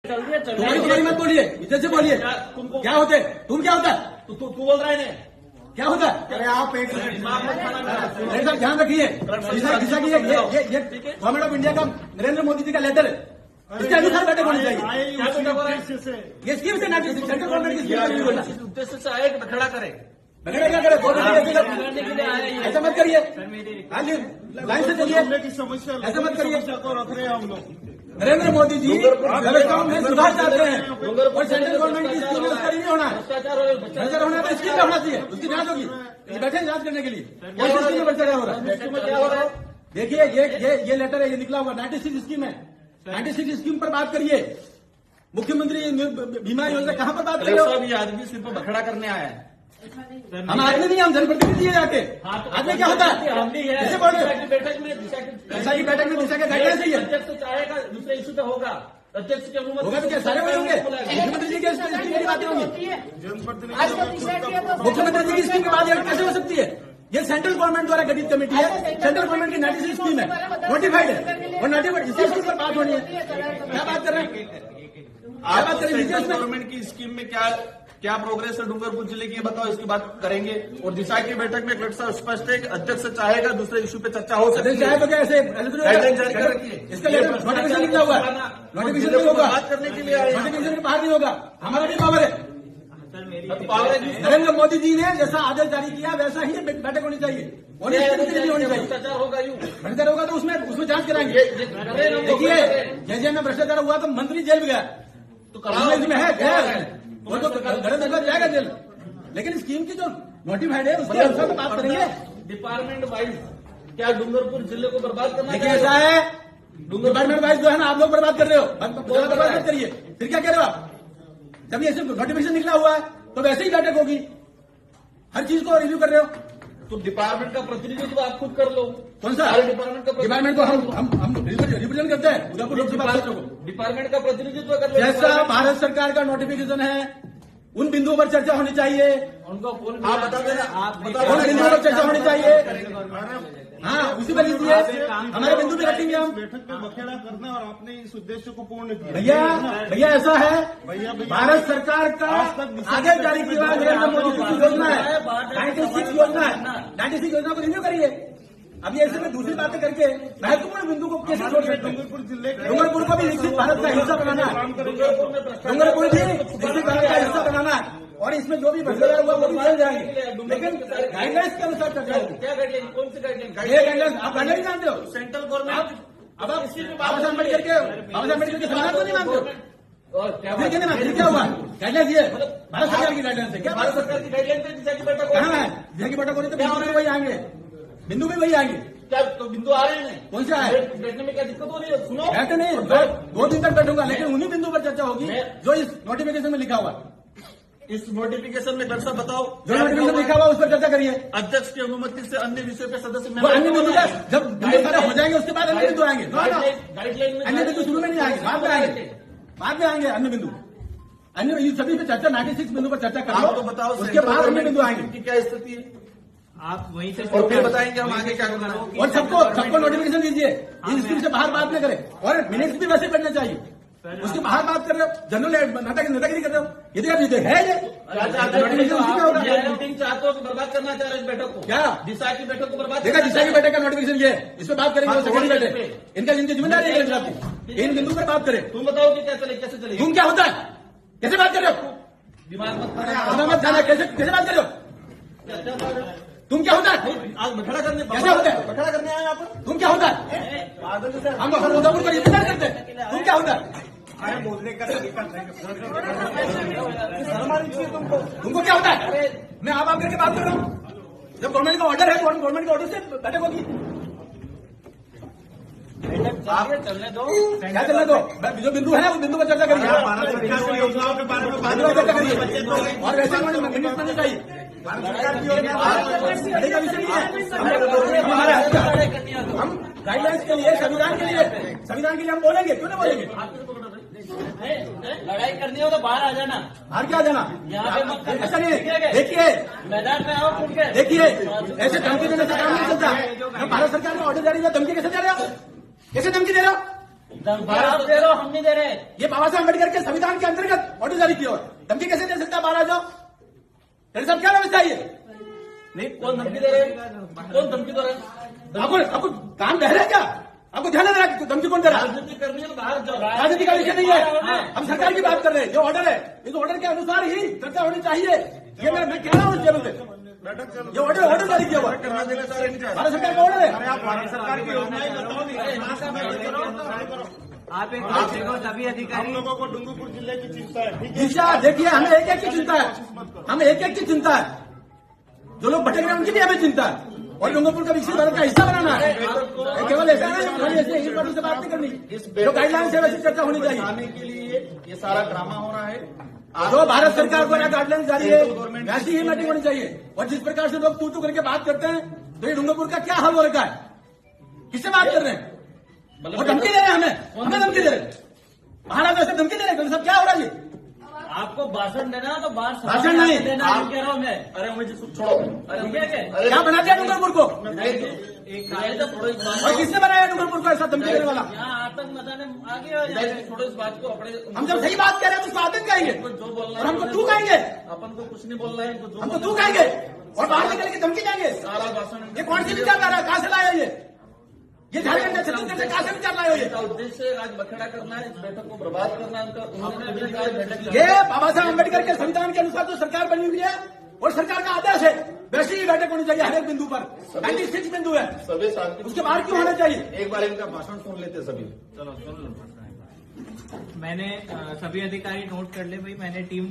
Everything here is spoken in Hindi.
तुम्हारी मत बोलिए, इज्जत से बोलिए। क्या होते तुम, क्या होता है तू बोल रहा है क्या होता है? अरे आप एक साहब ध्यान रखिए, दिशा की ये गवर्नमेंट ऑफ इंडिया का नरेंद्र मोदी जी का लेटर है, इसके अनुसार बैठक होनी चाहिए। ये स्कीम से ना सेंट्रल गवर्नमेंट की स्कीम बोला उद्देश्य से आए कि खड़ा करे क्या करे, ऐसा मत करिए, लाइन से चलिए, की समस्या ऐसा मत करिए। को रख रहे हैं हम लोग। नरेंद्र मोदी जी व्यवस्थाओं में सुधार चाहते हैं और सेंट्रल गवर्नमेंट की स्कीम उसका नहीं होना है, भ्रष्टाचार होना है तो स्कीम होना चाहिए, उसकी जांच होगी। बैठे जांच करने के लिए स्कीम में भ्रष्टाचार हो रहा है। देखिए ये लेटर है, ये निकला हुआ 96 स्कीम है, 96 स्कीम पर बात करिए। मुख्यमंत्री बीमा योजना कहाँ पर बात करिए? आदमी सिर्फ खड़ा करने आया है, हम आदमी नहीं, हम जनप्रतिनिधि है जाके। आदमी क्या होता है? जैसे बोल रहे बैठक में दिशा की बैठक में दिशा का गाइडलाइन चाहिए। अध्यक्ष चाहेगा दूसरे इशू पे होगा, अध्यक्ष की अनुमति होगा तो क्या सारे होंगे? मुख्यमंत्री जी की स्कीम की बातें होंगी, मुख्यमंत्री जी की स्कीम की बात कैसे हो सकती है? ये सेंट्रल गवर्नमेंट द्वारा गठित कमेटी है, सेंट्रल गवर्नमेंट की 96 स्कीम है, नोटिफाइड है और नोटिफाइड इसी स्कीम पर बात होनी है। क्या बात कर रहे हैं? आप सेंट्रल गवर्नमेंट की स्कीम में क्या प्रोग्रेस है डूंगरपुर जिले की, बताओ, इसकी बात करेंगे। और दिशा की बैठक में कलेक्टर स्पष्ट है कि अध्यक्ष चाहेगा दूसरे इशू पे चर्चा हो सकती है। चाहे तो क्या ऐसे गाइडलाइन जारी कर रखी है, इसका नोटिफिकेशन निकला हुआ है, नोटिफिकेशन नहीं होगा, बात करने के लिए आए, नोटिफिकेशन के बाहर नहीं होगा, हमारा भी पावर है। नरेंद्र मोदी जी ने जैसा आदेश जारी किया वैसा ही बैठक होनी चाहिए, होनी चाहिए। भ्रष्टाचार होगा यूं, भ्रष्टाचार होगा तो उसमें जांच कराएंगे। देखिए जैसे में भ्रष्टाचार हुआ तो मंत्री जेल में गया, तो इसमें है वो तो घर जाएगा जेल, लेकिन स्कीम की जो नोटिफाइड है उसके अनुसार बात करेंगे। डिपार्टमेंट वाइज क्या डूंगरपुर जिले को बर्बाद करना? देखिए ऐसा है, डिपार्टमेंट वाइज जो है ना आप लोग बर्बाद कर रहे हो, बर्बाद मत करिए। फिर क्या कह रहे हो आप? जब ये नोटिफिकेशन निकला हुआ है तो वैसे ही बैठक होगी, हर चीज को रिव्यू कर रहे हो तो डिपार्टमेंट का प्रतिनिधित्व आप खुद कर लो। कौन सा डिपार्टमेंट को हम रिप्रेजेंट करते हैं उदयपुर लोकसभा क्षेत्र को। डिपार्टमेंट का प्रतिनिधित्व कर लो। जैसा भारत सरकार का नोटिफिकेशन है उन बिंदुओं पर चर्चा होनी चाहिए, उनको आप बता देना, उन बिंदुओं पर चर्चा होनी चाहिए। हाँ उसी पर लीजिए, हमारे बिंदु भी रखेंगे हम। बैठक में बखेड़ा करना और आपने इस उद्देश्य को पूर्ण किया। भैया ऐसा है, भारत सरकार का आदेश जारी किया हुआ नरेंद्र मोदी की योजना है, 96 योजना है, 96 योजना को रिन्यू करिए। अभी ऐसे में दूसरी बातें करके महत्वपूर्ण बिंदु को कैसे छोड़ सकते? डूंगरपुर को भी विकसित भारत का हिस्सा बनाना है, डूंगरपुर भी विकसित भारत का हिस्सा बनाना है और इसमें जो भी भ्रष्टाचार हुआ वो भी चल जाएंगे, लेकिन गाइडलाइंस के अनुसार चल जाएंगे। क्या गाइडलाइन? कौन सी गाइडलाइन? गाइडलाइंस आप गाइडलाइन जानते हो? Central government. अब आप बाबा साहब अम्बेडकर के संविधान को नहीं मानते हो? और क्या क्या हुआ? गाइडलाइंस ये भारत सरकार की गाइडलाइंस है। क्या भारत सरकार की गाइडलाइन पे दिशा की बैठक कहाँ है? दिशा की बैठक हो रही तो बिंदु भी वही आएंगे, बिंदु भी वही आएंगे। क्या तो बिंदु आ रहे हैं? कौन सा है? बैठने में क्या दिक्कत हो रही है? सुनो, बैठे नहीं, 2 दिन तक बैठूंगा, लेकिन उन्हीं बिंदु पर चर्चा होगी जो इस नोटिफिकेशन में लिखा हुआ। इस नोटिफिकेशन में कल बताओ जो नोटिफिकेशन लिखा हुआ उस पर चर्चा करिए। अध्यक्ष की अनुमति से अन्य विषयों पे सदस्य वो अन्य बिंदु जब बिंदु सारे हो जाएंगे उसके बाद अन्य बिंदु आएंगे। गाइडलाइन में अन्य बिंदु शुरू में नहीं आएंगे, बाद में आएंगे, बाद में आएंगे अन्य बिंदु। अन्य सभी पे चर्चा 96 बिंदु पर चर्चा कर लो, तो बताओ उसके बाद अन्य बिंदु आएंगे। की क्या स्थिति है आप वहीं से और फिर बताएंगे हम आगे क्या करना है। और सबको नोटिफिकेशन दीजिए, इस स्कीम से बाहर बात न करें और मिनट्स भी वैसे करना चाहिए। उसके बाहर बात कर रहे हो, जनरल नेतागिरी कर रहे हो, यदि आप ये है मीटिंग चाहते हो तो बर्बाद करना चाह रहे इस बैठक को। क्या दिशा की बैठक को बर्बाद? देखा दिशा की बैठक का नोटिफिकेशन ये है, इस पर बात करेंगे। सेकेंड बैठक इनका जिनकी जिम्मेदारी है, इन बिंदु पर बात करें। तुम बताओ कि क्या चले, कैसे चलेगी? तुम क्या होता है? कैसे बात कर रहे हो? दिमाग मत खाना कैसे बात कर रहे हो? तुम क्या होता है? आज बखड़ा करने कैसे होता है? बखड़ा करने आए आप? तुम क्या होता है? हम उदयपुर को रिप्रेजेंट करते हैं, तुम क्या होता है? अरे बोलने का तरीका तुमको क्या होता है? मैं आप करके बात कर रहा हूँ। जब गवर्नमेंट का ऑर्डर है तो गवर्नमेंट के ऑर्डर से बैठक होगी। चलने दो, क्या चलने दो? जो बिंदु है उस बिंदु पर चर्चा करिए, योजनाओं के बारे में चर्चा करिए और वैसे मिनट में चाहिए। का विषय नहीं है, हमारा हम गाइडलाइंस के लिए, संविधान के लिए हम बोलेंगे, क्यों नहीं बोलेंगे? लड़ाई करनी हो तो बाहर आ जाना। बाहर क्या जाना? यहाँ पे मत करना। ऐसा नहीं, देखिए मैदान में आओ खुल के। देखिए ऐसे धमकी देने से काम नहीं चलता। भारत सरकार ने ऑर्डर जारी किया, धमकी कैसे दे रहे हो? कैसे धमकी दे रहे हो? आप दे रहे हो, हम नहीं दे रहे। ये बाबा साहब अम्बेडकर के संविधान के अंतर्गत ऑर्डर जारी किया है। धमकी कैसे दे सकता है बाहर आ जाओ? तेरे साहब क्या व्यवस्था है ये? नहीं, कौन धमकी दे रहे हैं? कौन धमकी दे रहे हैं? आपको काम बह रहा है क्या? आपको ध्यान दे रहा है धमकी कौन दे रहा है? राजनीति करनी है तो बाहर जाओ। राजनीति का विषय नहीं है, हम सरकार की बात कर रहे हैं। जो ऑर्डर है, इस ऑर्डर के अनुसार ही चर्चा होनी चाहिए। ये मैं कह रहा हूँ इस टेबल पे, ये ऑर्डर जारी किया हुआ है। करना देना चाह रहे हैं क्या? भारत सरकार का ऑर्डर है। अरे आप भारत सरकार की योजनाएं बताओ नहीं। आप एक बात देखो, सभी हम अधिकारी लोगों को डूंगरपुर जिले की चिंता है, ठीक है? दिशा देखिए, हमें एक एक की चिंता है, हमें एक एक की चिंता है। जो लोग भटक रहे हैं उनकी भी हमें चिंता है, और डूंगरपुर का विकसित भारत का हिस्सा बनाना है। केवल ऐसा नहीं, ऐसे ही बातों से बात नहीं करनी। जो गाइडलाइन है वैसी चर्चा होनी चाहिए। आने के लिए ये सारा ड्रामा हो रहा है। जो भारत सरकार द्वारा गाइडलाइन जारी है वैसी ही मीटिंग होनी चाहिए। और जिस प्रकार से लोग तू करके बात करते हैं, तो ये डूंगरपुर का क्या हाल हो रखा है? किससे बात कर रहे हैं? और धमकी दे रहे हैं हमें धमकी दे रहे हैं। महाराज ऐसे धमकी दे रहे हैं, सब क्या हो रहा है ये? आपको भाषण देना है तो बाहर भाषण नहीं देना है, कह रहा हूँ मैं। अरे मुझे छोड़ो। अरे ठीक है, क्या बना दिया डूंगरपुर को? एक तो छोड़ो इस बात और किसने बनाया डूंगरपुर को ऐसा धमकी देने वाला? यहाँ आतंक मचाने आगे हो जाए। छोड़ो इस बात को। अपने हम जब सही बात कह रहे हैं तो उसको आतंक कहेंगे, जो बोलना और है हमको तू कहेंगे, अपन को कुछ नहीं बोलना है। इनको जो हमको बोलना तू है, कहेंगे और बाहर निकल के धमकी देंगे। सारा भाषण ये कौन सी विचारधारा है? कहां से लाया ये झारखंड से छत्तीसगढ़ से कहां से विचार लाया ये? का उद्देश्य आज बखेड़ा करना है, इस बैठक को बर्बाद करना है। उनका उन्होंने अभी कहा बैठक ये बाबा साहब अम्बेडकर के संविधान के अनुसार तो सरकार बनी हुई है और सरकार का आदेश है, वैसी ही बैठक होनी चाहिए हर एक बिंदु पर। 96 बिंदु है, सभी शांति, उसके बाहर क्यों होना चाहिए? एक बार इनका भाषण सुन लेते सभी। मैंने सभी अधिकारी नोट कर ले भाई, मैंने टीम